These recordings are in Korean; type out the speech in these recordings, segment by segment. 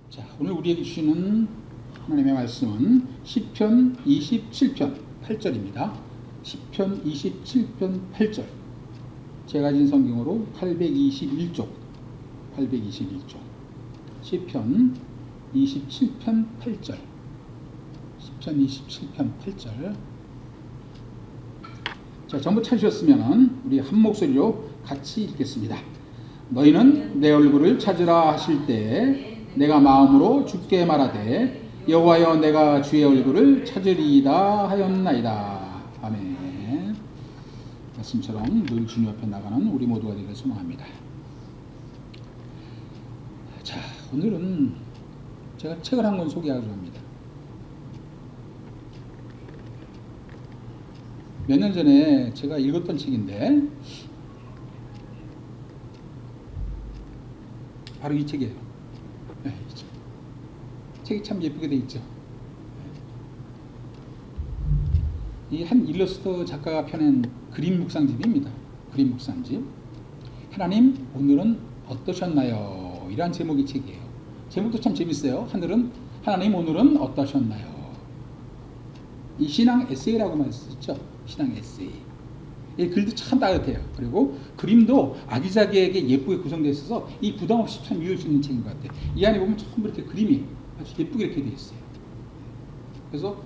자, 오늘 우리에게 주시는 하나님의 말씀은 시편 27편 8절입니다. 시편 27편 8절. 제가 가진 성경으로 821쪽. 시편 27편 8절. 시편 27편 8절. 자, 전부 찾으셨으면 우리 한 목소리로 같이 읽겠습니다. 너희는 내 얼굴을 찾으라 하실 때 내가 마음으로 주께 말하되 여호와여 내가 주의 얼굴을 찾으리이다 하였나이다. 아멘. 말씀처럼 늘 주님 앞에 나가는 우리 모두가 되기를 소망합니다. 자, 오늘은 제가 책을 한 권 소개하려고 합니다. 몇 년 전에 제가 읽었던 책인데 바로 이 책이에요. 네, 이 책. 책이 참 예쁘게 돼 있죠. 이 한 일러스트 작가가 펴낸 그림 묵상집입니다. 그림 묵상집. 하나님 오늘은 어떠셨나요? 이란 제목의 책이에요. 제목도 참 재밌어요. 하나님 오늘은 어떠셨나요? 이 신앙 에세이라고 말했었죠. 신앙 에세이. 이 글도 참 따뜻해요. 그리고 그림도 아기자기하게 예쁘게 구성되어 있어서 이 부담 없이 참 읽을 수 있는 책인 것 같아요. 이 안에 보면 전부 이렇게 그림이 아주 예쁘게 이렇게 되어 있어요. 그래서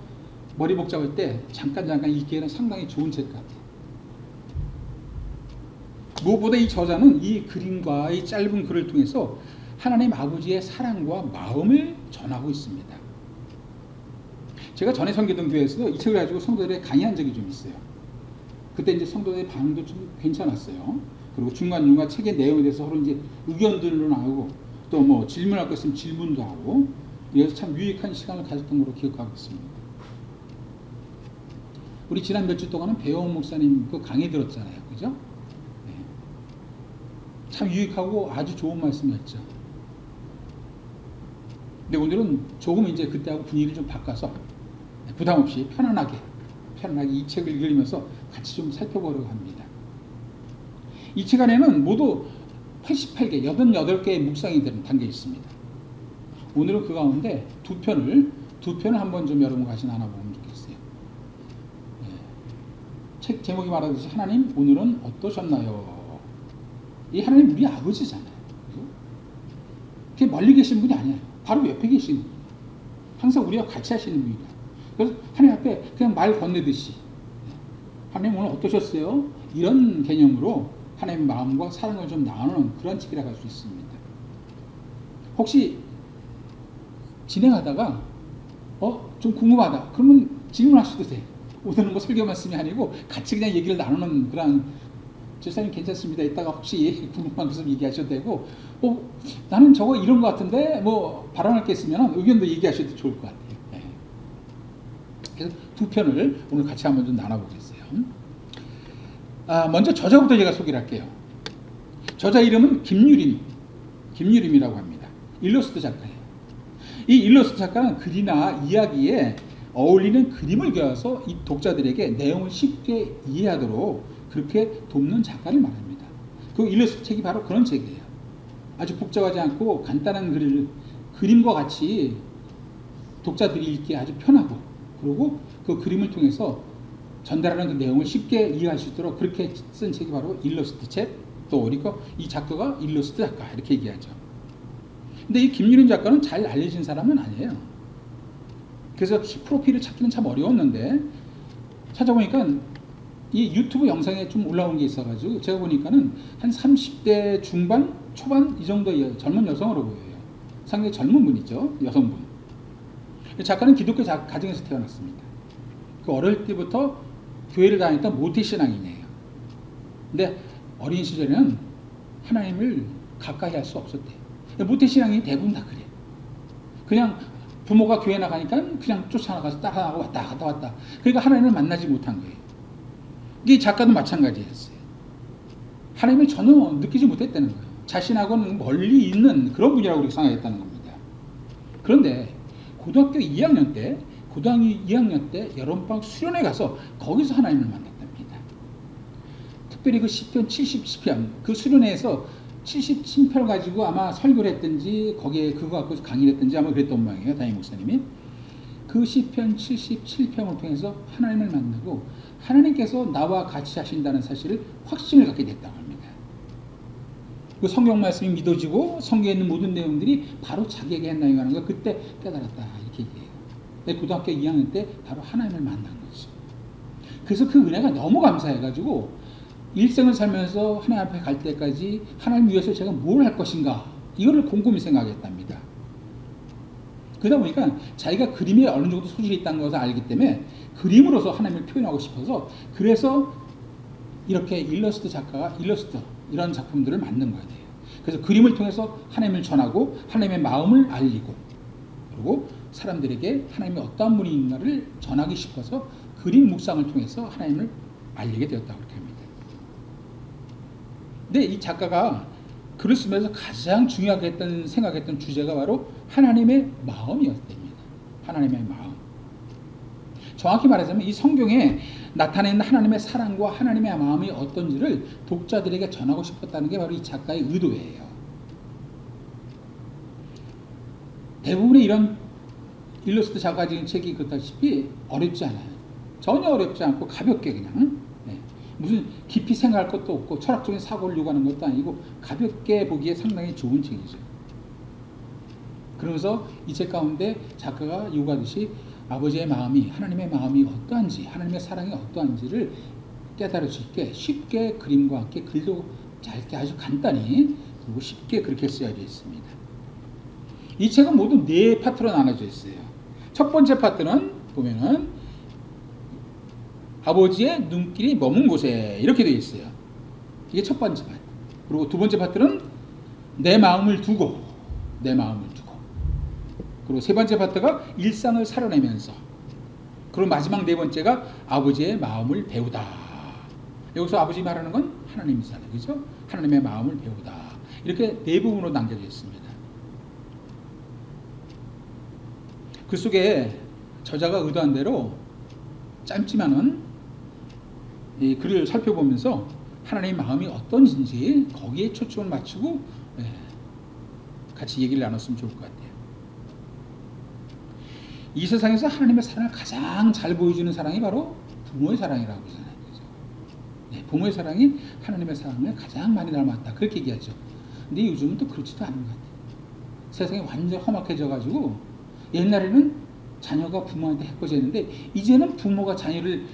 머리 복잡할 때 잠깐 읽기에는 상당히 좋은 책 같아요. 무엇보다 이 저자는 이 그림과 이 짧은 글을 통해서 하나님 아버지의 사랑과 마음을 전하고 있습니다. 제가 전에 섬기던 교회에서도 이 책을 가지고 성도들에게 강의한 적이 좀 있어요. 그때 이제 성도들의 반응도 좀 괜찮았어요. 그리고 중간중간 책의 내용에 대해서 서로 이제 의견들로 나오고 또 뭐 질문할 거 있으면 질문도 하고 그래서 참 유익한 시간을 가졌던 걸로 기억하고 있습니다. 우리 지난 몇 주 동안은 배영원 목사님 그 강의 들었잖아요. 그죠? 네. 참 유익하고 아주 좋은 말씀이었죠. 근데 오늘은 조금 이제 그때하고 분위기를 좀 바꿔서 부담 없이 편안하게 이 책을 읽으면서 같이 좀 살펴보려고 합니다. 이 책 안에는 모두 88개, 88개의 묵상이 담겨 있습니다. 오늘은 그 가운데 두 편을 한번 좀 여러분과 같이 나눠보면 좋겠어요. 네. 책 제목이 말하듯이 하나님 오늘은 어떠셨나요? 이 하나님 우리 아버지잖아요. 그게 멀리 계신 분이 아니에요. 바로 옆에 계신 분이에요. 항상 우리와 같이 하시는 분이에요. 그래서 하나님 앞에 그냥 말 건네듯이 하나님 오늘 어떠셨어요? 이런 개념으로 하나님의 마음과 사랑을 좀 나누는 그런 책이라고 할 수 있습니다. 혹시 진행하다가 좀 궁금하다 그러면 질문하셔도 돼요. 오늘은 뭐 설교 말씀이 아니고 같이 그냥 얘기를 나누는 그런 집사님 괜찮습니다. 이따가 혹시 궁금한 것을 얘기하셔도 되고 나는 저거 이런 것 같은데 뭐 발언할 게 있으면 의견도 얘기하셔도 좋을 것 같아요. 그래서 두 편을 오늘 같이 한번 좀 나눠보겠어요. 먼저 저자부터 제가 소개를 할게요. 저자 이름은 김유림이라고 합니다. 일러스트 작가예요. 이 일러스트 작가는 글이나 이야기에 어울리는 그림을 그려서 이 독자들에게 내용을 쉽게 이해하도록 그렇게 돕는 작가를 말합니다. 그 일러스트 책이 바로 그런 책이에요. 아주 복잡하지 않고 간단한 그림과 같이 독자들이 읽기 아주 편하고 그리고 그 그림을 통해서 전달하는 그 내용을 쉽게 이해할 수 있도록 그렇게 쓴 책이 바로 일러스트 책, 또 그러니까 이 작가가 일러스트 작가 이렇게 얘기하죠. 근데 이 김유림 작가는 잘 알려진 사람은 아니에요. 그래서 프로필을 찾기는 참 어려웠는데 찾아보니까 이 유튜브 영상에 좀 올라온 게 있어가지고 제가 보니까는 한 30대 중반, 초반 이 정도의 젊은 여성으로 보여요. 상당히 젊은 분이죠. 여성분. 작가는 기독교 가정에서 태어났습니다. 그 어릴 때부터 교회를 다녔던 모태신앙인이에요. 근데 어린 시절에는 하나님을 가까이 할 수 없었대요. 모태신앙이 대부분 다 그래요. 그냥 부모가 교회 나가니까 그냥 쫓아나가서 따라가고 왔다. 그러니까 하나님을 만나지 못한 거예요. 이 작가도 마찬가지였어요. 하나님을 전혀 느끼지 못했다는 거예요. 자신하고는 멀리 있는 그런 분이라고 그렇게 생각했다는 겁니다. 그런데 고등학교 2학년 때 여름방학 수련회 가서 거기서 하나님을 만났답니다. 특별히 그 시편 70편 그 수련회에서 77편을 가지고 아마 설교를 했든지 거기에 그거 갖고 강의를 했든지 아마 그랬던 모양이에요. 담임 목사님이. 그 시편 77편을 통해서 하나님을 만나고 하나님께서 나와 같이 하신다는 사실을 확신을 갖게 됐다고 합니다. 그 성경 말씀이 믿어지고 성경에 있는 모든 내용들이 바로 자기에게 해당하는 걸 그때 깨달았다 이렇게 얘기해요. 고등학교 2학년 때 바로 하나님을 만난 거죠. 그래서 그 은혜가 너무 감사해가지고 일생을 살면서 하나님 앞에 갈 때까지 하나님 위해서 제가 뭘 할 것인가 이거를 곰곰이 생각했답니다. 그러다 보니까 자기가 그림에 어느 정도 소질이 있다는 것을 알기 때문에 그림으로서 하나님을 표현하고 싶어서 그래서 이렇게 일러스트 작가가 이런 작품들을 만든 거예요. 그래서 그림을 통해서 하나님을 전하고 하나님의 마음을 알리고 그리고 사람들에게 하나님이 어떠한 분이 있는가를 전하기 싶어서 그림 묵상을 통해서 하나님을 알리게 되었다고 그렇게 합니다. 근데 이 작가가 글을 쓰면서 가장 중요하게 생각했던 주제가 바로 하나님의 마음이었답니다. 하나님의 마음. 정확히 말하자면 이 성경에 나타내는 하나님의 사랑과 하나님의 마음이 어떤지를 독자들에게 전하고 싶었다는 게 바로 이 작가의 의도예요. 대부분의 이런 일러스트 작가 지은 책이 그렇다시피 어렵지 않아요. 전혀 어렵지 않고 가볍게 그냥 무슨 깊이 생각할 것도 없고 철학적인 사고를 요구하는 것도 아니고 가볍게 보기에 상당히 좋은 책이죠. 그러면서 이 책 가운데 작가가 요구하듯이 아버지의 마음이 하나님의 마음이 어떠한지 하나님의 사랑이 어떠한지를 깨달을 수 있게 쉽게 그림과 함께 글도 짧게 아주 간단히 그리고 쉽게 그렇게 쓰여져 있습니다. 이 책은 모두 4파트로 나눠져 있어요. 첫 번째 파트는 보면은 아버지의 눈길이 머문 곳에 이렇게 되어 있어요. 이게 첫 번째 파트. 그리고 두 번째 파트는 내 마음을 두고 그리고 세 번째 파트가 일상을 살아내면서 그리고 마지막 네 번째가 아버지의 마음을 배우다. 여기서 아버지 말하는 건 하나님이잖아요. 그죠? 하나님의 마음을 배우다. 이렇게 네 부분으로 남겨져 있습니다. 그 속에 저자가 의도한 대로 짧지만은 이 글을 살펴보면서 하나님의 마음이 어떤지 거기에 초점을 맞추고 같이 얘기를 나눴으면 좋을 것 같아요. 이 세상에서 하나님의 사랑을 가장 잘 보여주는 사랑이 바로 부모의 사랑이라고 하잖아요. 부모의 사랑이 하나님의 사랑을 가장 많이 닮았다. 그렇게 얘기하죠. 근데 요즘은 또 그렇지도 않은 것 같아요. 세상이 완전히 험악해져 가지고 옛날에는 자녀가 부모한테 해코지했는데 이제는 부모가 자녀를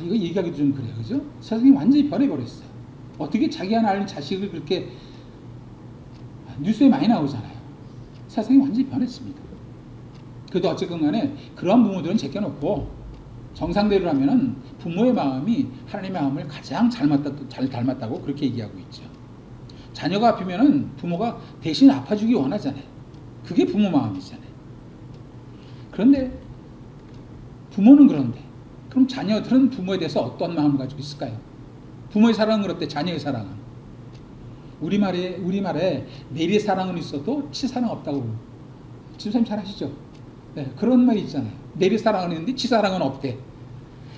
이거 얘기하기도 좀 그래요. 그죠? 세상이 완전히 변해버렸어요. 어떻게 자기 하나 아는 자식을 그렇게 뉴스에 많이 나오잖아요. 세상이 완전히 변했습니다. 그래도 어쨌건 간에 그러한 부모들은 제껴놓고 정상대로라면은 부모의 마음이 하나님의 마음을 가장 잘 닮았다고 그렇게 얘기하고 있죠. 자녀가 아프면은 부모가 대신 아파주기 원하잖아요. 그게 부모 마음이잖아요. 그런데 부모는 그런데 그럼 자녀들은 부모에 대해서 어떤 마음을 가지고 있을까요? 부모의 사랑은 그렇대. 자녀의 사랑은 우리말에 내리의 사랑은 있어도 치사는 없다고 집사님 잘 아시죠? 그런 말이 있잖아요. 내리 사랑은 있는데 치 사랑은 없대.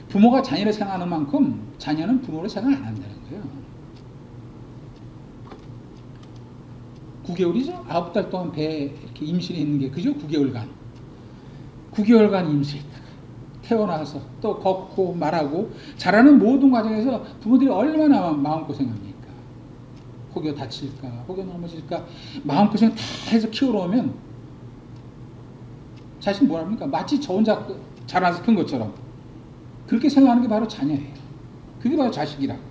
부모가 자녀를 사랑하는 만큼 자녀는 부모를 사랑 안 한다는 거예요. 9개월이죠? 9달 동안 배에 이렇게 임신해 있는 게 그죠? 9개월간 임신했다가 태어나서 또 걷고 말하고 자라는 모든 과정에서 부모들이 얼마나 마음고생합니까? 혹여 다칠까? 혹여 넘어질까? 마음고생 다 해서 키워놓으면 자식 뭐랍니까? 마치 저 혼자 자라서 큰 것처럼 그렇게 생각하는 게 바로 자녀예요. 그게 바로 자식이라고.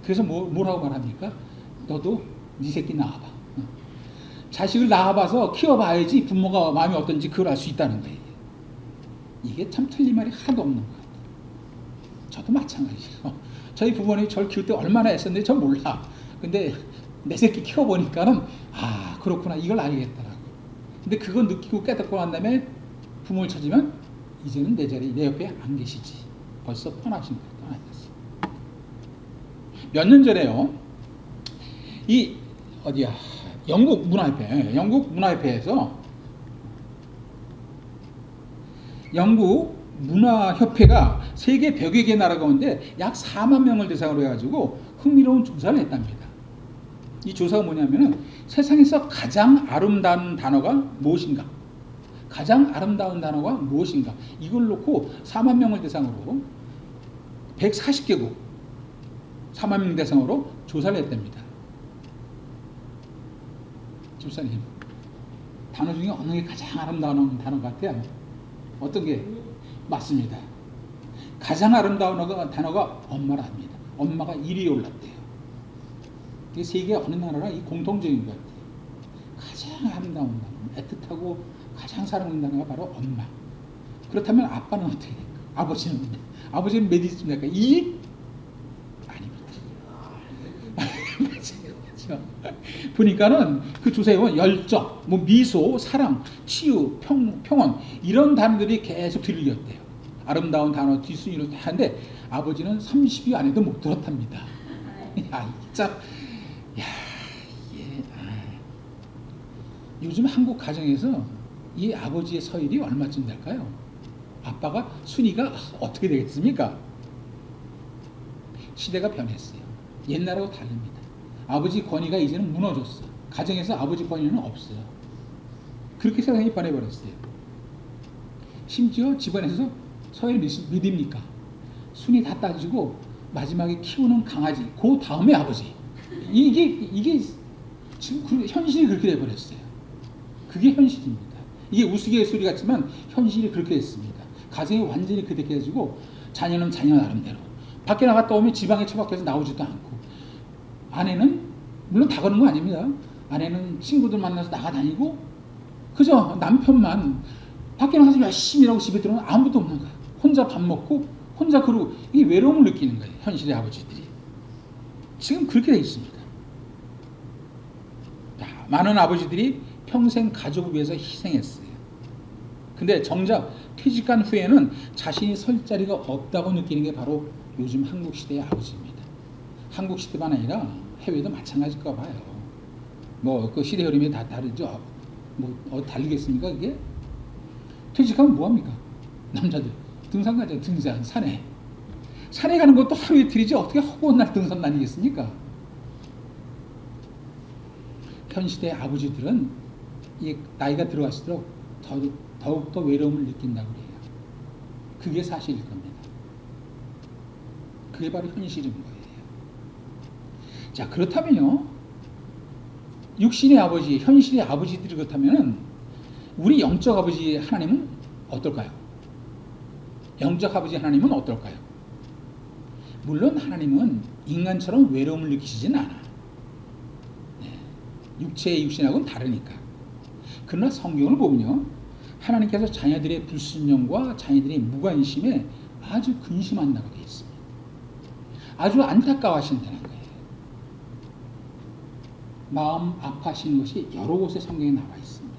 그래서 뭐라고 말합니까? 너도 네 새끼 낳아봐. 자식을 낳아봐서 키워봐야지 부모가 마음이 어떤지 그걸 알 수 있다는 거예요. 이게 참 틀린 말이 하나도 없는 것 같아요. 저도 마찬가지예요. 저희 부모님이 저를 키울 때 얼마나 애썼는지 저 몰라. 근데 내 새끼 키워보니까는 그렇구나 이걸 알겠더라고. 근데 그거 느끼고 깨닫고 난 다음에 부모를 찾으면 이제는 내 자리 내 옆에 안 계시지. 벌써 떠나신 거예요. 떠나셨어요. 몇 년 전에요. 영국 문화협회에서 영국 문화협회가 세계 100여 개 나라 가운데 약 4만 명을 대상으로 해가지고 흥미로운 조사를 했답니다. 이 조사가 뭐냐면은 세상에서 가장 아름다운 단어가 무엇인가? 가장 아름다운 단어가 무엇인가? 이걸 놓고 4만 명을 대상으로 140개국 4만 명 대상으로 조사를 했답니다. 집사님, 단어 중에 어느 게 가장 아름다운 단어 같아요? 어떤 게? 맞습니다. 가장 아름다운 단어가 엄마랍니다. 엄마가 1위에 올랐대요. 이게 세계 어느 나라나 이 공통적인 것 같아요. 가장 아름다운 단어, 애틋하고 가장 사랑하는 단어가 바로 엄마. 그렇다면 아빠는 어떻게 될까? 아버지는 몇 있습니까? 2? 보니까는 그 조사에 보면 열정, 뭐 미소, 사랑, 치유, 평온 이런 단어들이 계속 들렸대요. 아름다운 단어 뒷순위로 하는데 아버지는 30위 안에도 못 들었답니다. 야, 참, 야, 예, 요즘 한국 가정에서 이 아버지의 서열이 얼마쯤 될까요? 아빠가 순위가 어떻게 되겠습니까? 시대가 변했어요. 옛날하고 다릅니다. 아버지 권위가 이제는 무너졌어. 가정에서 아버지 권위는 없어요. 그렇게 세상이 변해버렸어요. 심지어 집안에서 서열 몇입니까? 순위 다 따지고 마지막에 키우는 강아지, 그 다음에 아버지. 이게 지금 현실이 그렇게 돼버렸어요. 그게 현실입니다. 이게 우스갯소리 같지만 현실이 그렇게 됐습니다. 가정이 완전히 그렇게 해가지고 자녀는 자녀 나름대로 밖에 나갔다 오면 지방에 처박혀서 나오지도 않고, 아내는 물론 다 그런 거 아닙니다. 아내는 친구들 만나서 나가다니고 그저 남편만 밖에 나가서 열심히 일하고 집에 들어오면 아무것도 없는 거야. 혼자 밥 먹고 혼자 그러고, 이 외로움을 느끼는 거예요. 현실의 아버지들이 지금 그렇게 돼 있습니다. 많은 아버지들이 평생 가족을 위해서 희생했어요. 근데 정작 퇴직한 후에는 자신이 설 자리가 없다고 느끼는 게 바로 요즘 한국 시대의 아버지입니다. 한국 시대만 아니라 해외도 마찬가지일 거 봐요. 뭐 그 시대 흐름이 다 다르죠. 뭐 다르겠습니까? 그게 퇴직하면 뭐 합니까? 남자들 등산 가죠. 등산, 산에 가는 것도 하루 이틀이지 어떻게 허구한 날 등산 다니겠습니까? 현 시대의 아버지들은 이 나이가 들어갈수록 더욱더 외로움을 느낀다고 해요. 그게 사실일 겁니다. 그게 바로 현실인 거예요. 자, 그렇다면요, 육신의 아버지, 현실의 아버지들이 그렇다면 우리 영적 아버지 하나님은 어떨까요? 영적 아버지 하나님은 어떨까요? 물론 하나님은 인간처럼 외로움을 느끼시진 않아. 육체의 육신하고는 다르니까. 그러나 성경을 보면요, 하나님께서 자녀들의 불순종과 자녀들의 무관심에 아주 근심한다고 되어 있습니다. 아주 안타까워하신다는 거예요. 마음 아파하시는 것이 여러 곳에 성경에 나와 있습니다.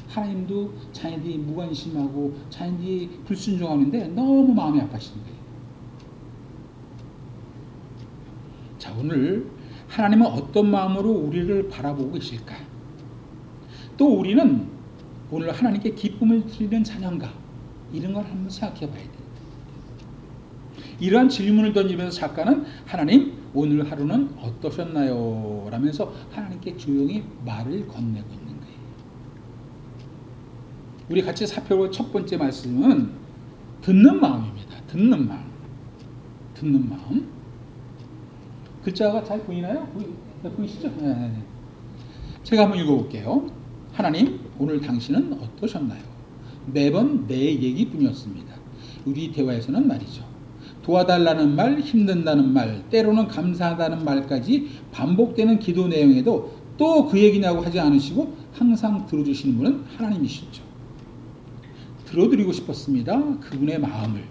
하나님도 자녀들이 무관심하고 자녀들이 불순종하는데 너무 마음이 아파하시는 거예요. 자, 오늘 하나님은 어떤 마음으로 우리를 바라보고 계실까? 또 우리는 오늘 하나님께 기쁨을 드리는 자녀인가? 이런 걸 한번 생각해 봐야 돼요. 이러한 질문을 던지면서 작가는 하나님, 오늘 하루는 어떠셨나요? 라면서 하나님께 조용히 말을 건네고 있는 거예요. 우리 같이 살펴볼 첫 번째 말씀은 듣는 마음입니다. 듣는 마음. 듣는 마음. 글자가 잘 보이나요? 보이시죠? 네. 제가 한번 읽어볼게요. 하나님, 오늘 당신은 어떠셨나요? 매번 내 얘기뿐이었습니다. 우리 대화에서는 말이죠. 도와달라는 말, 힘든다는 말, 때로는 감사하다는 말까지 반복되는 기도 내용에도 또 그 얘기냐고 하지 않으시고 항상 들어주시는 분은 하나님이시죠. 들어드리고 싶었습니다. 그분의 마음을,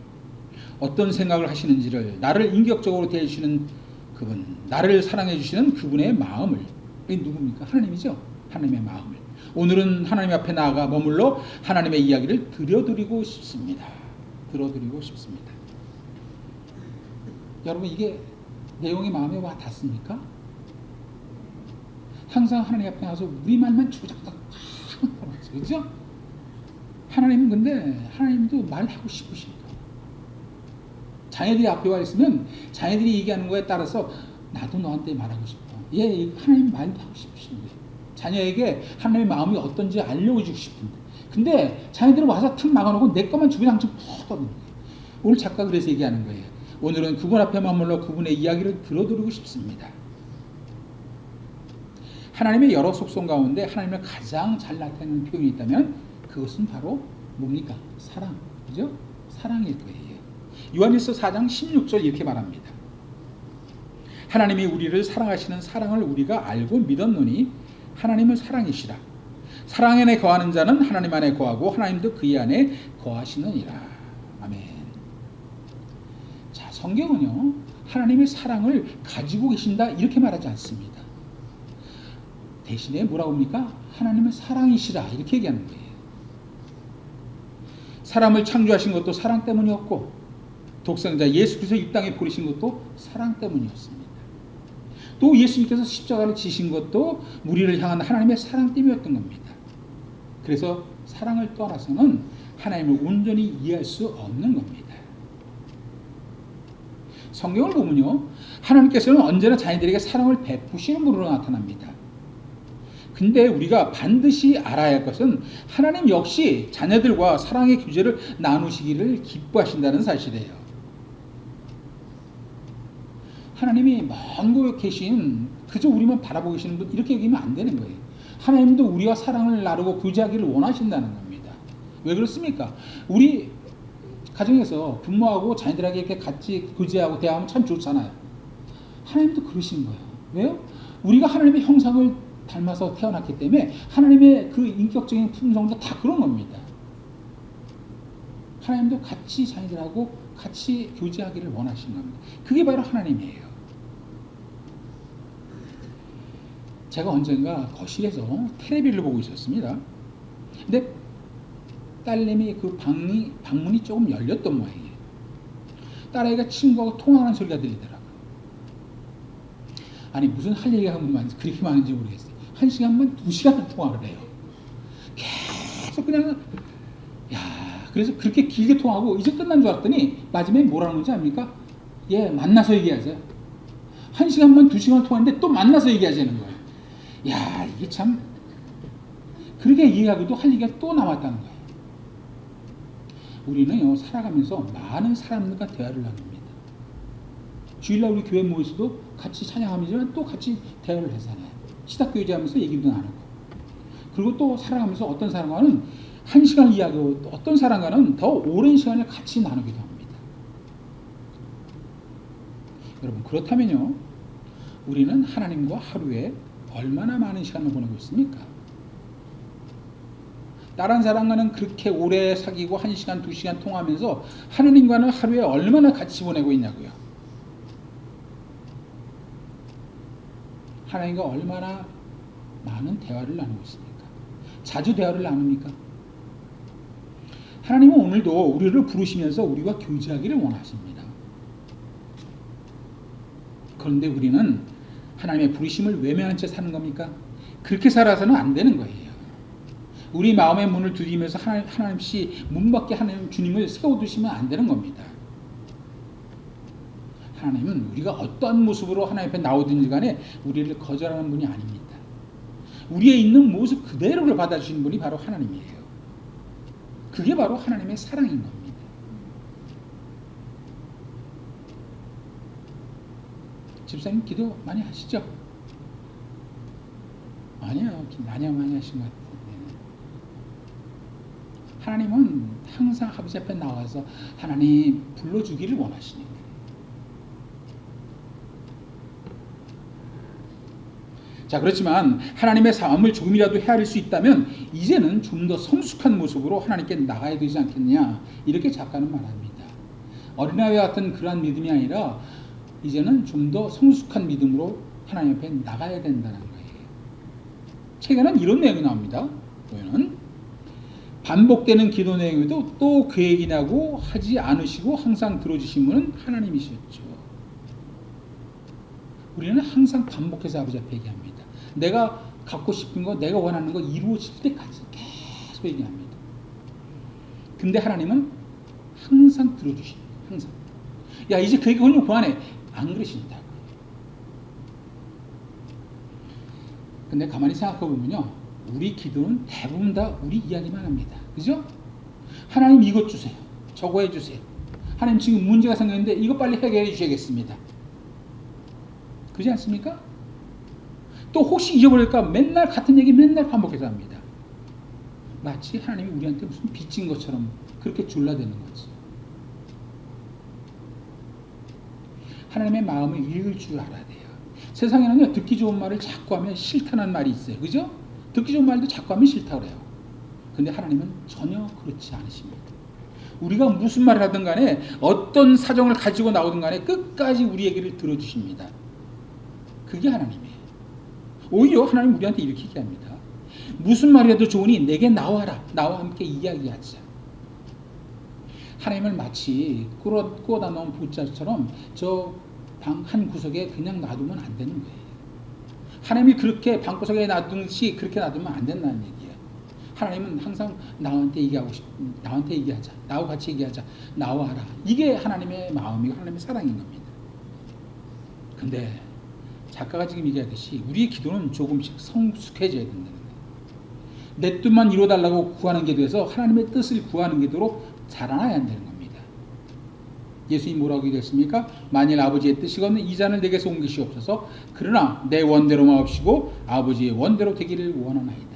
어떤 생각을 하시는지를, 나를 인격적으로 대해주시는 그분, 나를 사랑해 주시는 그분의 마음을. 이게 누굽니까? 하나님이죠. 하나님의 마음을 오늘은 하나님 앞에 나아가 머물러 하나님의 이야기를 들려드리고 싶습니다. 들어드리고 싶습니다. 여러분, 이게 내용이 마음에 와 닿습니까? 항상 하나님 앞에 나와서 우리 말만 주작딱 그렇죠? 하나님은 근데 하나님도 말하고 싶으신 거. 자녀들이 앞에 와 있으면 자녀들이 얘기하는 거에 따라서 나도 너한테 말하고 싶어. 예, 하나님 말도 하고 싶으신 거예요. 자녀에게 하나님의 마음이 어떤지 알려주고 싶은데. 근데 자녀들은 와서 탁 막아놓고 내 것만 주변에 항상 푹 떠드는 거예요. 오늘 작가 그래서 얘기하는 거예요. 오늘은 그분 앞에 머물러 그분의 이야기를 들어드리고 싶습니다. 하나님의 여러 속성 가운데 하나님을 가장 잘 나타내는 표현이 있다면 그것은 바로 뭡니까? 사랑. 그죠? 사랑일 거예요. 요한일서 4장 16절 이렇게 말합니다. 하나님이 우리를 사랑하시는 사랑을 우리가 알고 믿었노니 하나님은 사랑이시라. 사랑 안에 거하는 자는 하나님 안에 거하고 하나님도 그의 안에 거하시느니라. 아멘. 자, 성경은요 하나님의 사랑을 가지고 계신다 이렇게 말하지 않습니다. 대신에 뭐라고 합니까? 하나님은 사랑이시라 이렇게 얘기하는 거예요. 사람을 창조하신 것도 사랑 때문이었고 독생자 예수 그리스도 이 땅에 보내신 것도 사랑 때문이었습니다. 또 예수님께서 십자가를 지신 것도 우리를 향한 하나님의 사랑 때문이었던 겁니다. 그래서 사랑을 떠나서는 하나님을 온전히 이해할 수 없는 겁니다. 성경을 보면요 하나님께서는 언제나 자녀들에게 사랑을 베푸시는 분으로 나타납니다. 근데 우리가 반드시 알아야 할 것은 하나님 역시 자녀들과 사랑의 교제를 나누시기를 기뻐하신다는 사실이에요. 하나님이 먼 곳에 계신 그저 우리만 바라보고 계시는 분 이렇게 여기면 안 되는 거예요. 하나님도 우리와 사랑을 나누고 교제하기를 원하신다는 겁니다. 왜 그렇습니까? 우리 가정에서 부모하고 자녀들에게 이렇게 같이 교제하고 대화하면 참 좋잖아요. 하나님도 그러신 거예요. 왜요? 우리가 하나님의 형상을 닮아서 태어났기 때문에 하나님의 그 인격적인 품성도 다 그런 겁니다. 하나님도 같이 자녀들하고 같이 교제하기를 원하시는 겁니다. 그게 바로 하나님이에요. 제가 언젠가 거실에서 텔레비를 보고 있었습니다. 근데 딸내미 그 방문이 조금 열렸던 모양이에요. 딸아이가 친구하고 통화하는 소리가 들리더라고요. 아니 무슨 할 얘기가 그렇게 많은지 모르겠어요. 1시간만 2시간 통화를 해요. 계속 그냥 그래서 그렇게 길게 통화하고 이제 끝난 줄 알았더니 마지막에 뭐라는 건지 압니까? 예, 만나서 얘기하세요. 1시간만 2시간 통화했는데 또 만나서 얘기하자는 거예요. 야, 이게 참 그렇게 이해하기도 할 얘기가 또 남았다는 거예요. 우리는요 살아가면서 많은 사람들과 대화를 나눕니다. 주일날 우리 교회 모여서도 같이 찬양하면서 또 같이 대화를 하잖아요. 시닥교제하면서 얘기도 나누고. 그리고 또 살아가면서 어떤 사람과는 1시간 이야기하고 어떤 사람과는 더 오랜 시간을 같이 나누기도 합니다. 여러분 그렇다면요 우리는 하나님과 하루에 얼마나 많은 시간을 보내고 있습니까? 다른 사람과는 그렇게 오래 사귀고 1시간 2시간 통화하면서 하나님과는 하루에 얼마나 같이 보내고 있냐고요. 하나님과 얼마나 많은 대화를 나누고 있습니까? 자주 대화를 나눕니까? 하나님은 오늘도 우리를 부르시면서 우리와 교제하기를 원하십니다. 그런데 우리는 하나님의 부르심을 외면한 채 사는 겁니까? 그렇게 살아서는 안 되는 거예요. 우리 마음의 문을 두드리면서 하나님씨 문 밖에 하나님 주님을 세워두시면 안 되는 겁니다. 하나님은 우리가 어떠한 모습으로 하나님 앞에 나오든지 간에 우리를 거절하는 분이 아닙니다. 우리의 있는 모습 그대로를 받아주시는 분이 바로 하나님이에요. 그게 바로 하나님의 사랑인 겁니다. 집사님 기도 많이 하시죠? 아니요. 많이 하신 것 같아요. 하나님은 항상 아버지 앞에 나와서 하나님 불러주기를 원하시는 거예요. 자, 그렇지만 하나님의 마음을 조금이라도 헤아릴 수 있다면 이제는 좀 더 성숙한 모습으로 하나님께 나가야 되지 않겠냐 이렇게 작가는 말합니다. 어린아이와 같은 그러한 믿음이 아니라 이제는 좀 더 성숙한 믿음으로 하나님 앞에 나가야 된다는 거예요. 책에는 이런 내용이 나옵니다. 보면은 반복되는 기도 내용에도 또 계획이라고 하지 않으시고 항상 들어주신 분은 하나님이셨죠. 우리는 항상 반복해서 아버지 앞에 얘기합니다. 내가 갖고 싶은 거, 내가 원하는 거 이루어질 때까지 계속 얘기합니다. 근데 하나님은 항상 들어주십니다. 항상. 야, 이제 그 얘기 그냥 그만해. 안 그러신다. 근데 가만히 생각해 보면요, 우리 기도는 대부분 다 우리 이야기만 합니다. 그죠? 하나님 이것 주세요. 저거 해주세요. 하나님 지금 문제가 생겼는데 이거 빨리 해결해 주셔야겠습니다. 그렇지 않습니까? 또 혹시 잊어버릴까 맨날 같은 얘기 맨날 반복해서 합니다. 마치 하나님이 우리한테 무슨 빚진 것처럼 그렇게 졸라대는 거지. 하나님의 마음을 읽을 줄 알아야 돼요. 세상에는요, 듣기 좋은 말을 자꾸 하면 싫다는 말이 있어요. 그죠? 듣기 좋은 말도 자꾸 하면 싫다고 그래요. 근데 하나님은 전혀 그렇지 않으십니다. 우리가 무슨 말을 하든 간에 어떤 사정을 가지고 나오든 간에 끝까지 우리 얘기를 들어주십니다. 그게 하나님이에요. 오히려 하나님 우리한테 이렇게 얘기합니다. 무슨 말이라도 좋으니 내게 나와라. 나와 함께 이야기하자. 하나님을 마치 꾸어다 놓은 보자처럼 저 방 한 구석에 그냥 놔두면 안 되는 거예요. 하나님이 그렇게 방구석에 놔두듯이 그렇게 놔두면 안 된다는 얘기예요. 하나님은 항상 나한테 얘기하자. 나하고 같이 얘기하자. 나와라. 이게 하나님의 마음이고 하나님의 사랑인 겁니다. 근데 작가가 지금 얘기하듯이 우리의 기도는 조금씩 성숙해져야 된다는 거예요. 내 뜻만 이루어달라고 구하는 기도에서 하나님의 뜻을 구하는 기도로 자라나야 한다는 겁니다. 예수님이 뭐라고 얘기했습니까? 만일 아버지의 뜻이거든 이 잔을 내게서 옮기시옵소서. 그러나 내 원대로 마옵시고 아버지의 원대로 되기를 원하나이다.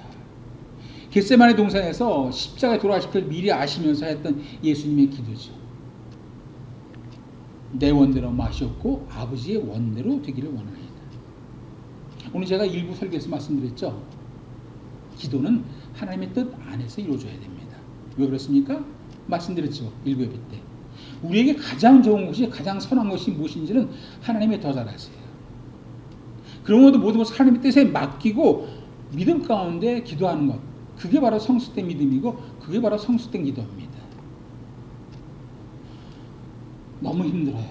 겟세마네 동산에서 십자가에 돌아가실 걸 미리 아시면서 했던 예수님의 기도죠. 내 원대로 마시옵고 아버지의 원대로 되기를 원하나이다. 오늘 제가 일부 설교에서 말씀드렸죠. 기도는 하나님의 뜻 안에서 이루어져야 됩니다. 왜 그렇습니까? 말씀드렸죠. 일부 예배 때. 우리에게 가장 좋은 것이, 가장 선한 것이 무엇인지는 하나님이 더 잘 아세요. 그런 것도 모든 것을 하나님의 뜻에 맡기고 믿음 가운데 기도하는 것, 그게 바로 성숙된 믿음이고 그게 바로 성숙된 기도입니다. 너무 힘들어요.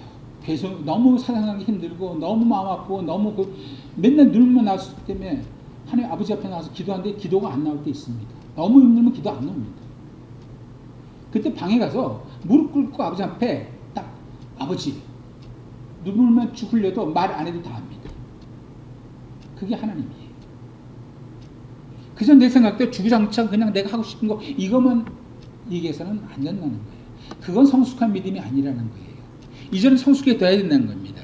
계속 너무 사랑하기 힘들고 너무 마음 아프고 너무 맨날 눈만 나왔을 때문에 하나님 아버지 앞에 나와서 기도하는데 기도가 안 나올 때 있습니다. 너무 힘들면 기도 안 나옵니다. 그때 방에 가서 무릎 꿇고 아버지 앞에 딱 아버지 눈물만 쭉 흘려도 말 안 해도 다 합니다. 그게 하나님이에요. 그저 내 생각대로 주구장창 그냥 내가 하고 싶은 거 이것만 얘기해서는 안 된다는 거예요. 그건 성숙한 믿음이 아니라는 거예요. 이제는 성숙해져야 된다는 겁니다.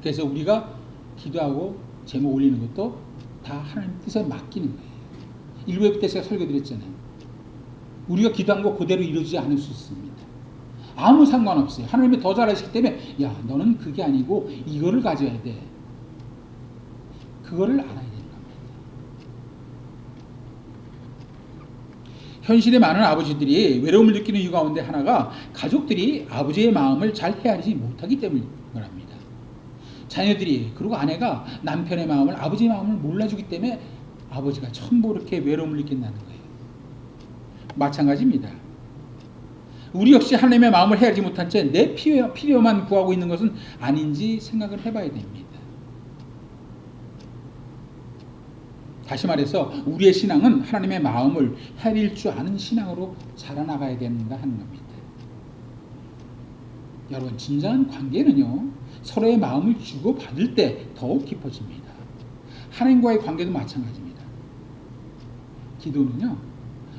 그래서 우리가 기도하고 제목 올리는 것도 다 하나님 뜻에 맡기는 거예요. 일부 예배 때 제가 설교드렸잖아요. 우리가 기도한 거 그대로 이루어지지 않을 수 있습니다. 아무 상관없어요. 하나님이 더 잘하시기 때문에 야 너는 그게 아니고 이거를 가져야 돼. 그거를 알아야 되는 겁니다. 현실에 많은 아버지들이 외로움을 느끼는 이유 가운데 하나가 가족들이 아버지의 마음을 잘 헤아리지 못하기 때문인 겁니다. 자녀들이 그리고 아내가 남편의 마음을 아버지의 마음을 몰라주기 때문에 아버지가 전부 이렇게 외로움을 느낀다는 거예요. 마찬가지입니다. 우리 역시 하나님의 마음을 헤아리지 못한 채 내 필요만 구하고 있는 것은 아닌지 생각을 해봐야 됩니다. 다시 말해서 우리의 신앙은 하나님의 마음을 헤아릴 줄 아는 신앙으로 자라나가야 되는가 하는 겁니다. 여러분 진정한 관계는요 서로의 마음을 주고받을 때 더욱 깊어집니다. 하나님과의 관계도 마찬가지입니다. 기도는요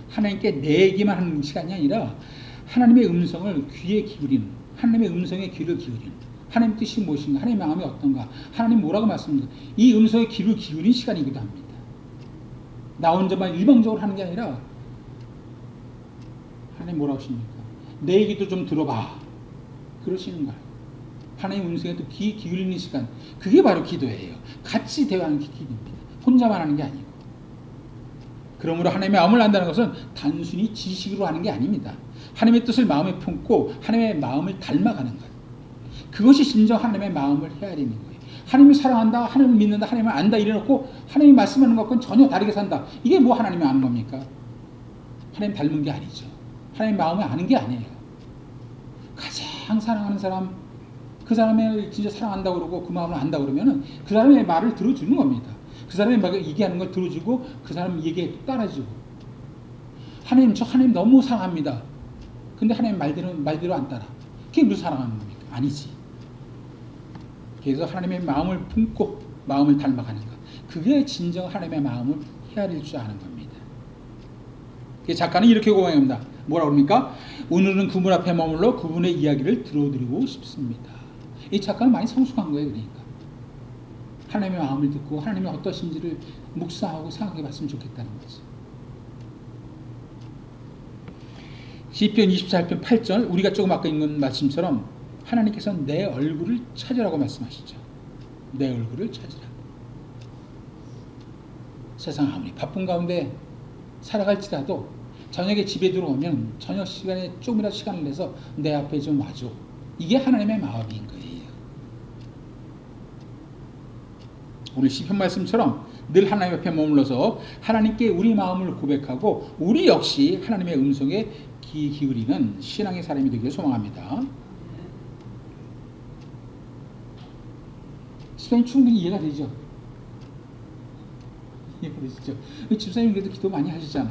하나님께 내 얘기만 하는 시간이 아니라 하나님의 음성을 귀에 기울이는, 하나님의 음성에 귀를 기울이는, 하나님 뜻이 무엇인가, 하나님의 마음이 어떤가, 하나님 뭐라고 말씀합니까? 이 음성에 귀를 기울인 시간이기도 합니다. 나 혼자만 일방적으로 하는 게 아니라 하나님 뭐라고 하십니까? 내 얘기도 좀 들어봐. 그러시는 거예요. 하나님 음성에 또 귀 기울이는 시간, 그게 바로 기도예요. 같이 대화하는 게 기도입니다. 혼자만 하는 게 아니고. 그러므로 하나님의 마음을 안다는 것은 단순히 지식으로 하는 게 아닙니다. 하나님의 뜻을 마음에 품고 하나님의 마음을 닮아가는 것. 그것이 진정 하나님의 마음을 헤아리는 거예요. 하나님을 사랑한다, 하나님을 믿는다, 하나님을 안다 이래놓고 하나님이 말씀하는 것과는 전혀 다르게 산다. 이게 뭐 하나님이 아는 겁니까? 하나님 닮은 게 아니죠. 하나님 마음을 아는 게 아니에요. 가장 사랑하는 사람, 그 사람을 진짜 사랑한다고 그러고 그 마음을 안다 그러면은 그 사람의 말을 들어주는 겁니다. 그 사람이 막 얘기하는 걸 들어주고 그 사람 얘기에 따라주고 하나님 저 하나님 너무 사랑합니다. 근데 하나님 말대로 안 따라. 그게 무슨 사랑하는 겁니까? 아니지. 그래서 하나님의 마음을 품고 마음을 닮아가는 것. 그게 진정 하나님의 마음을 헤아릴 줄 아는 겁니다. 작가는 이렇게 고백합니다. 뭐라고 그럽니까? 오늘은 그분 앞에 머물러 그분의 이야기를 들어드리고 싶습니다. 이 작가는 많이 성숙한 거예요. 그러니까 하나님의 마음을 듣고 하나님의 어떠신지를 묵상하고 생각해 봤으면 좋겠다는 거지. 시편 24편 8절 우리가 조금 아까 읽은 말씀처럼 하나님께서는 내 얼굴을 찾으라고 말씀하시죠. 내 얼굴을 찾으라. 세상 아무리 바쁜 가운데 살아갈지라도 저녁에 집에 들어오면 저녁 시간에 조금이라도 시간을 내서 내 앞에 좀 와줘. 이게 하나님의 마음인 거예요. 오늘 시편 말씀처럼 늘 하나님 앞에 머물러서 하나님께 우리 마음을 고백하고 우리 역시 하나님의 음성에 귀 기울이는 신앙의 사람이 되기를 소망합니다. 집사님 충분히 이해가 되죠? 이해가 되시죠? 집사님 그래도 기도 많이 하시잖아.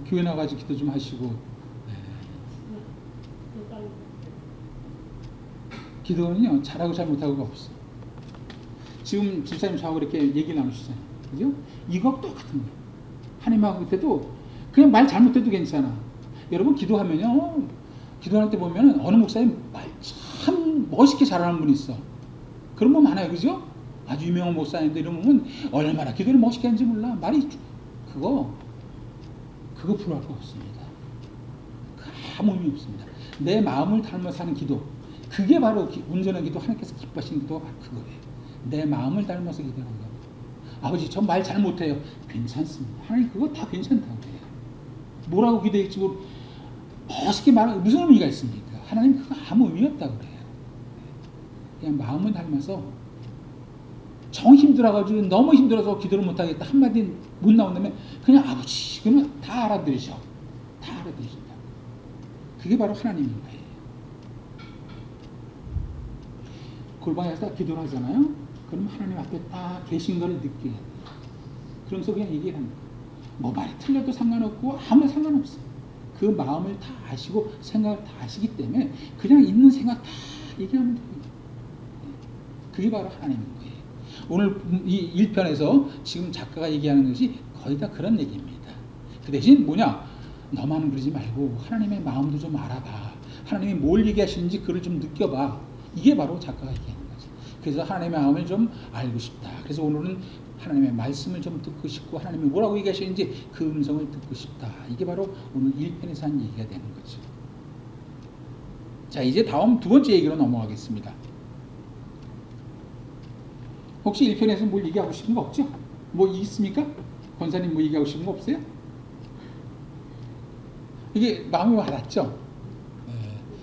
교회 나가지고 기도 좀 하시고. 기도는요 잘하고 잘못하고가 없어. 지금 집사님 저하고 이렇게 얘기 나누시잖아요. 그죠? 이거 똑같은 거예요. 하나님하고 그때도 그냥 말 잘못해도 괜찮아. 여러분 기도하면요, 기도할 때 보면 어느 목사님 말 참 멋있게 잘하는 분이 있어. 그런 분 많아요. 그죠? 아주 유명한 목사님들 이런 분은 얼마나 기도를 멋있게 하는지 몰라. 말이 그거 불효할 거 없습니다. 아무 의미 없습니다. 내 마음을 닮아서 하는 기도, 그게 바로 온전한 기도, 하나님께서 기뻐하시는 기도가 바로 그거예요. 내 마음을 닮아서 기도하는 거. 아버지 저 말 잘 못해요. 괜찮습니다. 하나님 그거 다 괜찮다고 해요. 뭐라고 기도할지 멋있게 말하면 무슨 의미가 있습니까? 하나님 그거 아무 의미 없다고 그래요. 그냥 마음을 닮아서 정 힘들어가지고 너무 힘들어서 기도를 못하겠다 한마디 못 나온다면 그냥 아버지 그러면 다 알아들으셔. 다 알아들으신다. 그게 바로 하나님인 거예요. 골방에서 기도를 하잖아요. 그럼 하나님 앞에 딱 계신 걸 느끼게 돼요. 그러면서 그냥 얘기를 하는 거예요. 뭐 말이 틀려도 상관없고 아무 상관없어. 그 마음을 다 아시고 생각을 다 아시기 때문에 그냥 있는 생각 다 얘기하면 돼요. 그게 바로 하나님인 거예요. 오늘 이 1편에서 지금 작가가 얘기하는 것이 거의 다 그런 얘기입니다. 그 대신 뭐냐? 너만 그러지 말고 하나님의 마음도 좀 알아봐. 하나님이 뭘 얘기하시는지 그걸 좀 느껴봐. 이게 바로 작가가 얘기하는 거죠. 그래서 하나님의 마음을 좀 알고 싶다. 그래서 오늘은 하나님의 말씀을 좀 듣고 싶고 하나님이 뭐라고 얘기하시는지 그 음성을 듣고 싶다. 이게 바로 오늘 1편에서 한 얘기가 되는 거죠. 자, 이제 다음 두 번째 얘기로 넘어가겠습니다. 혹시 1편에서 뭘 얘기하고 싶은 거 없죠? 뭐 있습니까? 권사님 뭐 얘기하고 싶은 거 없어요? 이게 마음이 와닿죠? 네.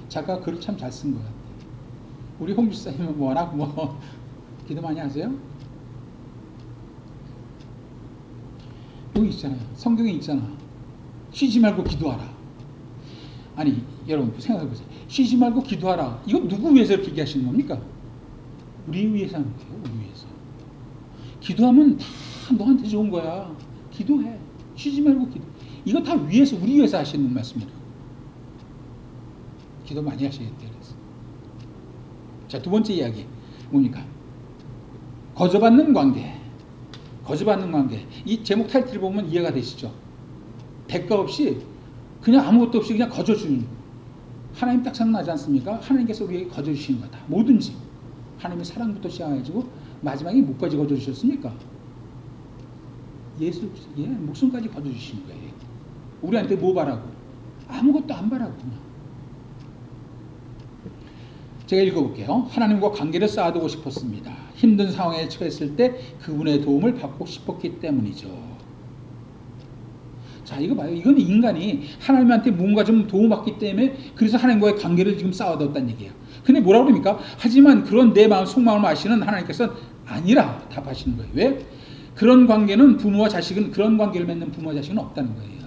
작가가 글을 참 잘 쓴 것 같아요. 우리 홍주사님은 워낙 기도 많이 하세요? 여기 있잖아요. 성경에 있잖아. 쉬지 말고 기도하라. 아니 여러분 생각해보세요. 쉬지 말고 기도하라. 이거 누구 위해서 이렇게 얘기하시는 겁니까? 우리 위해서 하는 거예요. 우리 위해서. 기도하면 다 너한테 좋은 거야. 기도해. 쉬지 말고 기도. 이거 다 위해서 우리 위해서 하시는 말씀이라고. 기도 많이 하셔야겠다. 그래서. 자, 두 번째 이야기 뭡니까? 거저받는 관계. 거저받는 관계. 이 제목 타이틀을 보면 이해가 되시죠? 대가 없이 그냥 아무것도 없이 그냥 거저주는. 하나님 딱 생각나지 않습니까? 하나님께서 우리에게 거저주시는 거다. 뭐든지. 하나님의 사랑부터 시작해가지고 마지막에 뭐까지 거저주셨습니까? 예수, 목숨까지 거저주시는 거예요. 우리한테 뭐 바라고? 아무것도 안 바라고 그냥. 제가 읽어볼게요. 하나님과 관계를 쌓아두고 싶었습니다. 힘든 상황에 처했을 때 그분의 도움을 받고 싶었기 때문이죠. 자, 이거 봐요. 이건 인간이 하나님한테 뭔가 좀 도움받기 때문에 그래서 하나님과의 관계를 지금 쌓아뒀다는 얘기예요. 근데 뭐라고 그럽니까? 하지만 그런 내 마음 속마음을 아시는 하나님께서는 아니라 답하시는 거예요. 왜? 그런 관계는 부모와 자식은 그런 관계를 맺는 부모와 자식은 없다는 거예요.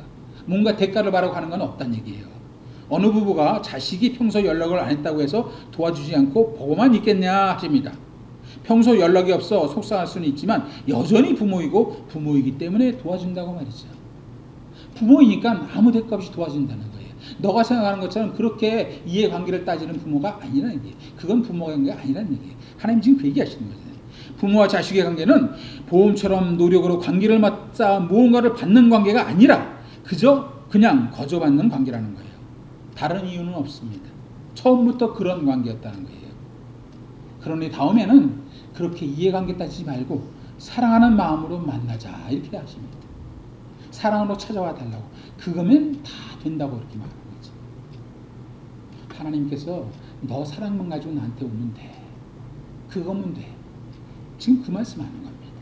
뭔가 대가를 바라고 하는 건 없다는 얘기예요. 어느 부부가 자식이 평소 연락을 안 했다고 해서 도와주지 않고 보고만 있겠냐 하십니다. 평소 연락이 없어 속상할 수는 있지만 여전히 부모이고 부모이기 때문에 도와준다고 말이죠. 부모이니까 아무 대가 없이 도와준다는 거예요. 너가 생각하는 것처럼 그렇게 이해관계를 따지는 부모가 아니라는 얘기예요. 그건 부모 관계가 아니라는 얘기예요. 하나님 지금 그 얘기하시는 거잖아요. 부모와 자식의 관계는 보험처럼 노력으로 관계를 맞자 무언가를 받는 관계가 아니라 그저 그냥 거저받는 관계라는 거예요. 다른 이유는 없습니다. 처음부터 그런 관계였다는 거예요. 그러니 다음에는 그렇게 이해관계 따지지 말고 사랑하는 마음으로 만나자 이렇게 하십니다. 사랑으로 찾아와 달라고. 그거면 다 된다고 이렇게 말하는 거죠. 하나님께서 너 사랑만 가지고 나한테 오면 돼. 그거면 돼. 지금 그 말씀하는 겁니다.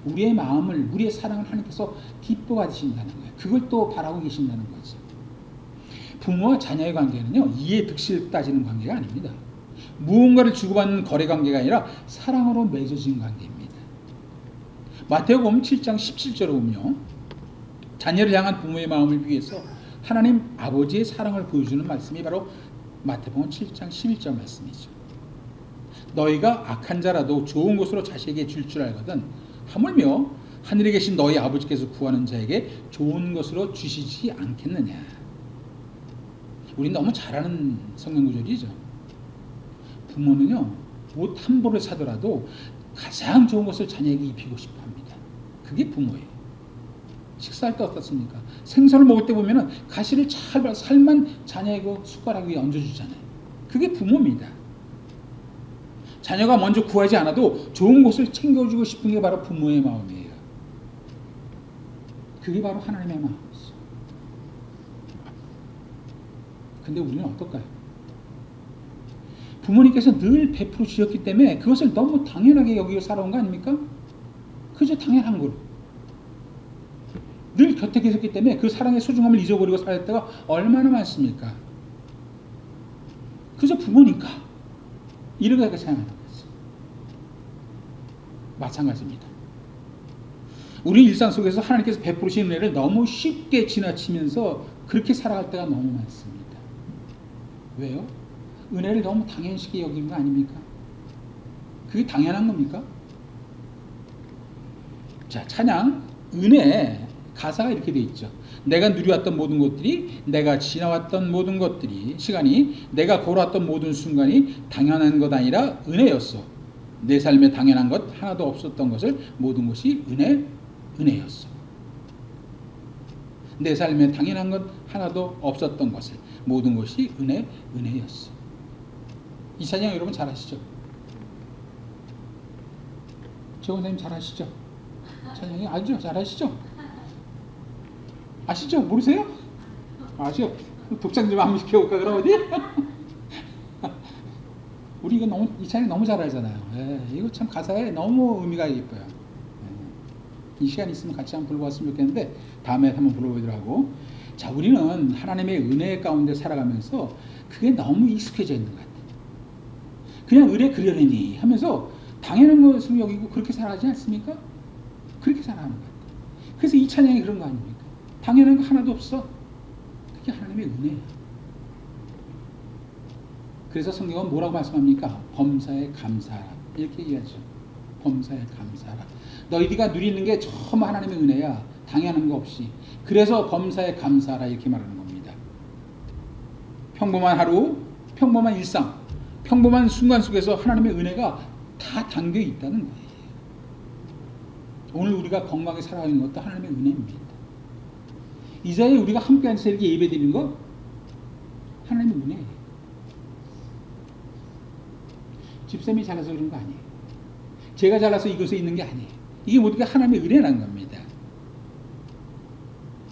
우리의 마음을, 우리의 사랑을 하나님께서 기뻐 가지신다는 거예요. 그걸 또 바라고 계신다는 거죠. 부모와 자녀의 관계는요, 이해 득실 따지는 관계가 아닙니다. 무언가를 주고받는 거래 관계가 아니라 사랑으로 맺어진 관계입니다. 마태복음 7장 17절을 보면요, 자녀를 향한 부모의 마음을 위해서 하나님 아버지의 사랑을 보여주는 말씀이 바로 마태복음 7장 11절 말씀이죠. 너희가 악한 자라도 좋은 것으로 자식에게 줄 줄 알거든 하물며 하늘에 계신 너희 아버지께서 구하는 자에게 좋은 것으로 주시지 않겠느냐. 우리 너무 잘 아는 성경 구절이죠. 부모는요, 옷 한 벌을 사더라도 가장 좋은 것을 자녀에게 입히고 싶어 합니다. 그게 부모예요. 식사할 때 어떻습니까? 생선을 먹을 때 보면은 가시를 잘 발라서 살만 자녀에게 숟가락 위에 얹어주잖아요. 그게 부모입니다. 자녀가 먼저 구하지 않아도 좋은 것을 챙겨주고 싶은 게 바로 부모의 마음이에요. 그게 바로 하나님의 마음이죠. 근데 우리는 어떨까요? 부모님께서 늘 베풀어 주셨기 때문에 그것을 너무 당연하게 여기고 살아온 거 아닙니까? 그저 당연한 거로. 늘 곁에 계셨기 때문에 그 사랑의 소중함을 잊어버리고 살 때가 얼마나 많습니까? 그저 부모니까 이렇게 생각하는 거죠. 마찬가지입니다. 우리 일상 속에서 하나님께서 베푸신 은혜를 너무 쉽게 지나치면서 그렇게 살아갈 때가 너무 많습니다. 왜요? 은혜를 너무 당연시하게 여기는 거 아닙니까? 그게 당연한 겁니까? 자, 찬양 은혜 가사가 이렇게 돼 있죠. 내가 누려왔던 모든 것들이, 내가 지나왔던 모든 것들이, 시간이, 내가 걸어왔던 모든 순간이 당연한 것 아니라 은혜였어. 내 삶에 당연한 것 하나도 없었던 것을 모든 것이 은혜였어. 내 삶에 당연한 것 하나도 없었던 것을 모든 것이 은혜였어. 이 찬양 여러분 잘 아시죠? 최원 선생님 잘 아시죠? 찬양이 알죠? 잘 아시죠? 아시죠? 모르세요? 아시죠? 독창 좀 한번 시켜볼까 그럼 어디? 우리 이거 너무 이 찬양 너무 잘 알잖아요. 이거 참 가사에 너무 의미가 예뻐요. 이 시간 있으면 같이 한번 불러봤으면 좋겠는데 다음에 한번 불러보도록 하고. 자, 우리는 하나님의 은혜 가운데 살아가면서 그게 너무 익숙해져 있는 것 같아요. 그냥 은혜 그려내니 하면서 당연한 것으로 여기고 그렇게 살아가지 않습니까? 그렇게 살아가는 것 같아요. 그래서 이 찬양이 그런 거 아닙니까? 당연한 거 하나도 없어. 그게 하나님의 은혜야. 그래서 성경은 뭐라고 말씀합니까? 범사에 감사하라 이렇게 얘기하죠. 범사에 감사하라. 너희가 누리는 게 처음 하나님의 은혜야. 당연한 거 없이. 그래서 범사에 감사하라 이렇게 말하는 겁니다. 평범한 하루, 평범한 일상, 평범한 순간 속에서 하나님의 은혜가 다 담겨 있다는 거예요. 오늘 우리가 건강하게 살아가는 것도 하나님의 은혜입니다. 이 자리에 우리가 함께 앉아서 이렇게 예배드리는 거 하나님의 은혜예요. 집사람이 잘나서 그런 거 아니에요. 제가 잘나서 이곳에 있는 게 아니에요. 이게 모두가 하나님의 은혜라는 겁니다.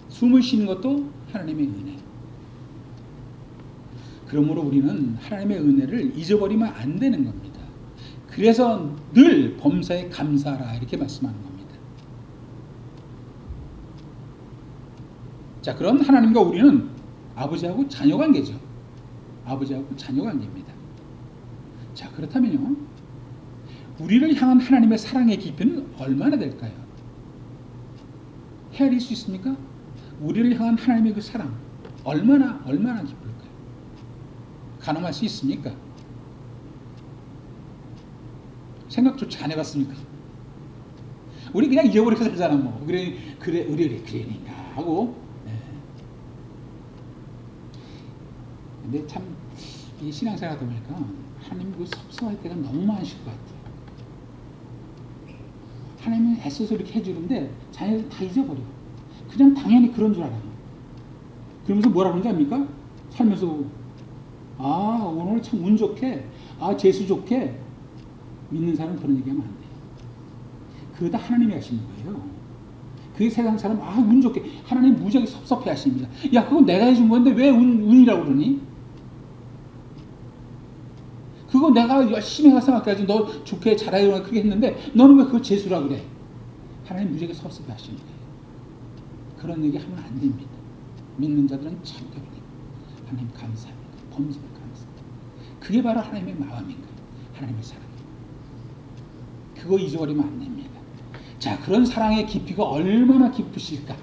숨을 쉬는 것도 하나님의 은혜. 그러므로 우리는 하나님의 은혜를 잊어버리면 안 되는 겁니다. 그래서 늘 범사에 감사하라 이렇게 말씀하는 겁니다. 자, 그런 하나님과 우리는 아버지하고 자녀 관계죠. 아버지하고 자녀 관계입니다. 자, 그렇다면요, 우리를 향한 하나님의 사랑의 깊이는 얼마나 될까요? 헤아릴 수 있습니까? 우리를 향한 하나님의 그 사랑 얼마나 깊을까요? 가늠할 수 있습니까? 생각조차 안 해봤습니까? 우리 그냥 잊어버리고 살잖아. 뭐 그래 그러니까 하고. 근데 참 이 신앙생활 하다 보니까 하나님 그 섭섭할 때가 너무 많으실 것 같아요. 하나님은 애써서 이렇게 해주는데 자녀들 다 잊어버려. 그냥 당연히 그런 줄 알아요. 그러면서 뭐라 그러는지 압니까? 살면서 오늘 참 운 좋게, 재수 좋게. 믿는 사람은 그런 얘기하면 안 돼요. 그거 다 하나님이 하시는 거예요. 그게 세상 사람 운 좋게 하나님 무지하게 섭섭해 하십니다. 야, 그건 내가 해준 건데 왜 운이라고 그러니? 그거 내가 열심히 해서 생각해야지. 너 좋게 잘하려고 그렇게 했는데 너는 왜 그걸 재수라고 그래? 하나님 무지하게 섭섭해 하시는 거예요. 그런 얘기 하면 안 됩니다. 믿는 자들은 절대 그래요. 하나님 감사합니다. 범죄를 감사합니다. 그게 바로 하나님의 마음인 거예요. 하나님의 사랑. 그거 잊어버리면 안 됩니다. 자, 그런 사랑의 깊이가 얼마나 깊으실까?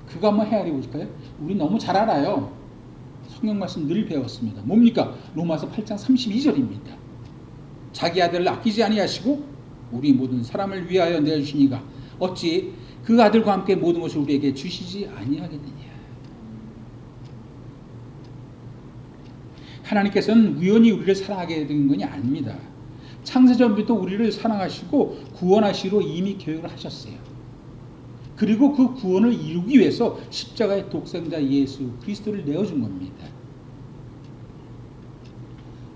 그거 한번 헤아려 보실까요? 우리 너무 잘 알아요. 성경 말씀 늘 배웠습니다. 뭡니까? 로마서 8장 32절입니다. 자기 아들을 아끼지 아니하시고 우리 모든 사람을 위하여 내주시니가 어찌 그 아들과 함께 모든 것을 우리에게 주시지 아니하겠느냐. 하나님께서는 우연히 우리를 사랑하게 된 것이 아닙니다. 창세전부터 우리를 사랑하시고 구원하시로 이미 계획을 하셨어요. 그리고 그 구원을 이루기 위해서 십자가의 독생자 예수 그리스도를 내어준 겁니다.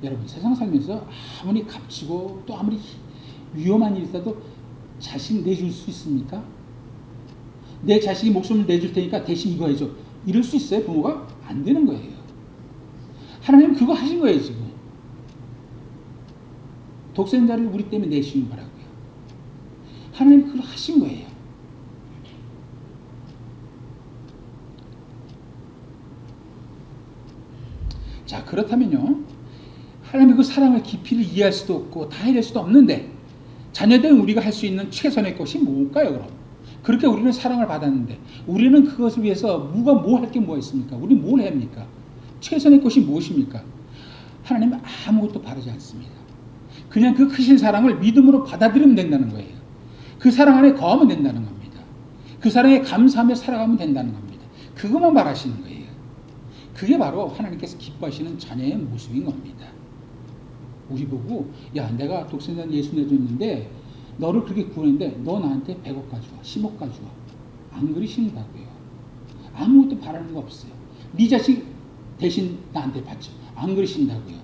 여러분, 세상 살면서 아무리 값지고 또 아무리 위험한 일이 있어도 자식 내줄 수 있습니까? 내 자식이 목숨을 내줄 테니까 대신 이거 해줘. 이럴 수 있어요? 부모가? 안 되는 거예요. 하나님은 그거 하신 거예요. 지금 독생자를 우리 때문에 내시는 거라고요. 하나님 그걸 하신 거예요. 자, 그렇다면요, 하나님의 그 사랑의 깊이를 이해할 수도 없고 다 해낼 수도 없는데 자녀된 우리가 할 수 있는 최선의 것이 뭘까요? 그럼 그렇게 우리는 사랑을 받았는데 우리는 그것을 위해서 뭐 할 게 뭐가 있습니까? 우리 뭘 해야 합니까? 최선의 것이 무엇입니까? 하나님은 아무것도 바라지 않습니다. 그냥 그 크신 사랑을 믿음으로 받아들이면 된다는 거예요. 그 사랑 안에 거하면 된다는 겁니다. 그 사랑에 감사하며 살아가면 된다는 겁니다. 그것만 바라시는 거예요. 그게 바로 하나님께서 기뻐하시는 자녀의 모습인 겁니다. 우리 보고, 야, 내가 독생자 예수 내줬는데 너를 그렇게 구했는데 너 나한테 100억 가져와, 10억 가져와. 안 그러신다고요. 아무것도 바라는 거 없어요. 네 자식 대신 나한테 받죠. 안 그러신다고요.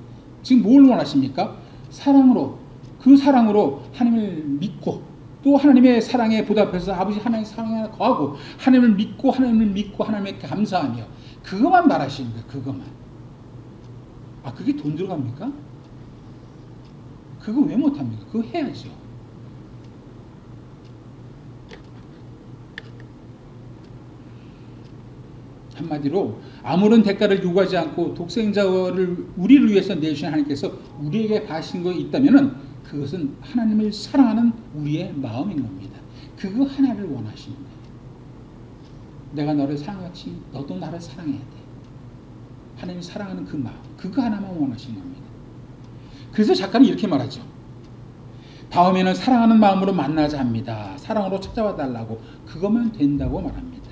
지금 뭘 원하십니까? 사랑으로, 그 사랑으로 하나님을 믿고 또 하나님의 사랑에 보답해서 아버지 하나님의 사랑에 거하고 하나님을 믿고 하나님께 감사하며 그것만 바라시는 거예요. 그것만. 그게 돈 들어갑니까? 그거 왜 못합니까? 그거 해야죠. 한마디로 아무런 대가를 요구하지 않고 독생자를 우리를 위해서 내주신 하나님께서 우리에게 바신 것이 있다면 그것은 하나님을 사랑하는 우리의 마음인 겁니다. 그거 하나를 원하시는 거예요. 내가 너를 사랑하지 너도 나를 사랑해야 돼. 하나님을 사랑하는 그 마음, 그거 하나만 원하시는 겁니다. 그래서 작가는 이렇게 말하죠. 다음에는 사랑하는 마음으로 만나자 합니다. 사랑으로 찾아와 달라고. 그거면 된다고 말합니다.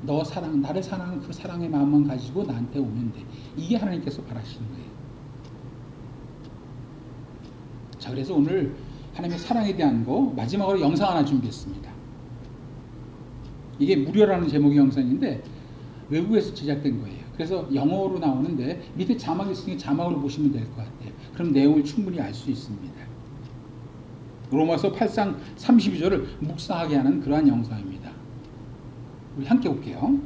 나를 사랑하는 그 사랑의 마음만 가지고 나한테 오면 돼. 이게 하나님께서 바라시는 거예요. 자, 그래서 오늘 하나님의 사랑에 대한 거 마지막으로 영상 하나 준비했습니다. 이게 무료라는 제목의 영상인데 외국에서 제작된 거예요. 그래서 영어로 나오는데 밑에 자막이 있으니 자막으로 보시면 될 것 같아요. 그럼 내용을 충분히 알 수 있습니다. 로마서 8장 32절을 묵상하게 하는 그러한 영상입니다. 우리 함께 볼게요.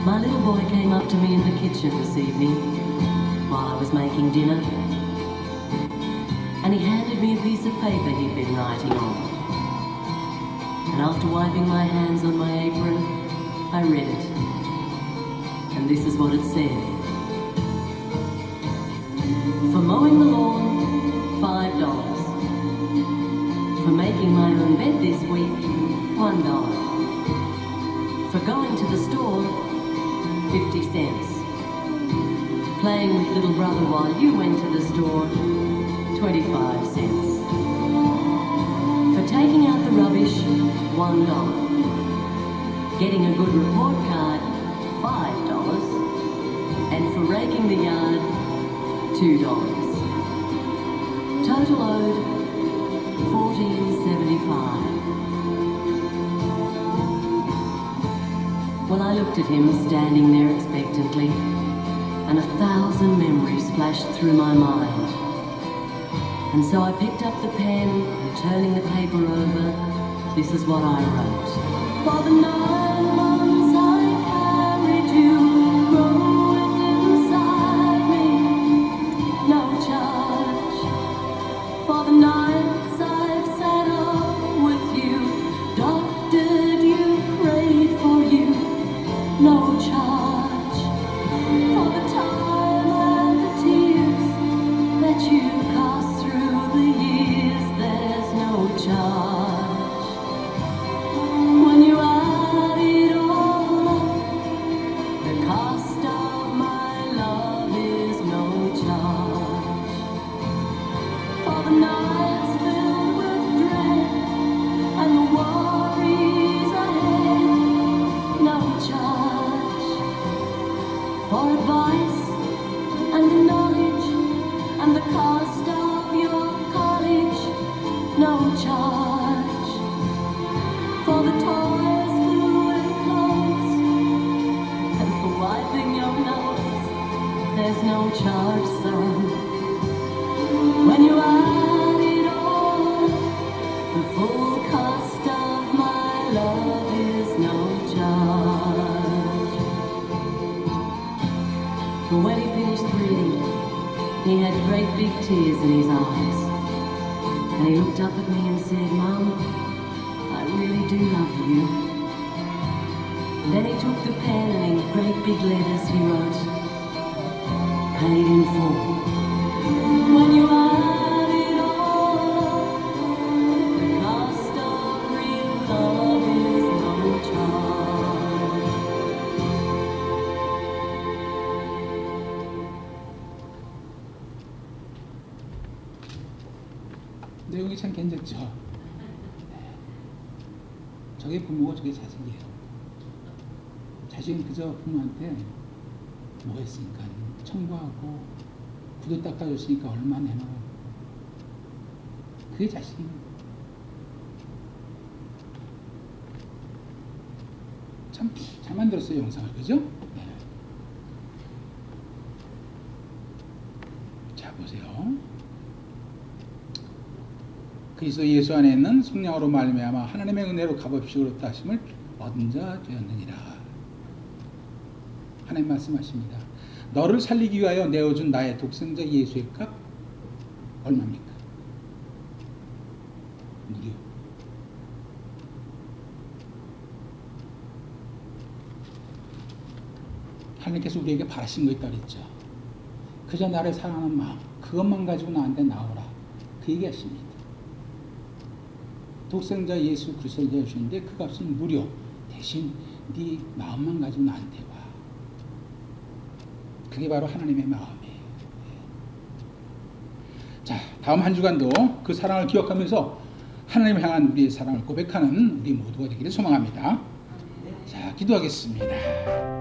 My little boy came up to me in the kitchen this evening while I was making dinner, and he handed me a piece of paper he'd been writing on. And after wiping my hands on my apron, I read it. And this is what it said. For mowing the lawn, $5. For making my own bed this week, $1. For going to the store, 50 cents. Playing with little brother while you went to the store, 25 cents. For $1. Getting a good report card, $5. And for raking the yard, $2. Total owed, $14.75. Well, I looked at him standing there expectantly, and 1,000 memories flashed through my mind. And so I picked up the pen, and turning the paper over, this is what I wrote. For the 9 months I carried you, growing inside me, no charge. For the nights I've sat up with you, doctored you, prayed for you, no charge. For the time and the tears that you cast through the years, there's no charge. When you add it all up, the cost of my love is no charge. For the nights filled with dread and the worries ahead, no charge. For advice and the knowledge and the cost of your college, no charge. For the toys, food and clothes, and for wiping your nose, there's no charge, son. When you add it all, the full cost of my love is no charge. But when he finished reading, he had great big tears in his eyes. And he looked up at me and said, Mum, I really do love you. And then he took the pen and in great big letters he wrote, paid in full. When you add it all up, the cost of real love is no charge. 내용이 참 괜찮죠. 저게 부모고 저게 자식이에요. 자식은 그저 부모한테 뭐 했으니까 청구하고 구두 닦아줬으니까 얼마 내놔. 그게 자식입니다. 참 잘 만들었어요, 영상을. 그죠? 네. 자, 보세요. 그리스도 예수 안에 있는 성령으로 말미암아 하나님의 은혜로 값없이 그렇다 하심을 얻은 자 되었느니라. 하나님 말씀하십니다. 너를 살리기 위하여 내어준 나의 독생자 예수의 값 얼마입니까? 무료. 하나님께서 우리에게 바라신 거 있다 그랬죠. 그저 나를 사랑하는 마음, 그것만 가지고 나한테 나오라. 그 얘기하십니다. 독생자 예수 그리스도를 내어주는데 그 값은 무료. 대신 네 마음만 가지고 나한테 와. 그게 바로 하나님의 마음이에요. 자, 다음 한 주간도 그 사랑을 기억하면서 하나님을 향한 우리의 사랑을 고백하는 우리 모두가 되기를 소망합니다. 자, 기도하겠습니다.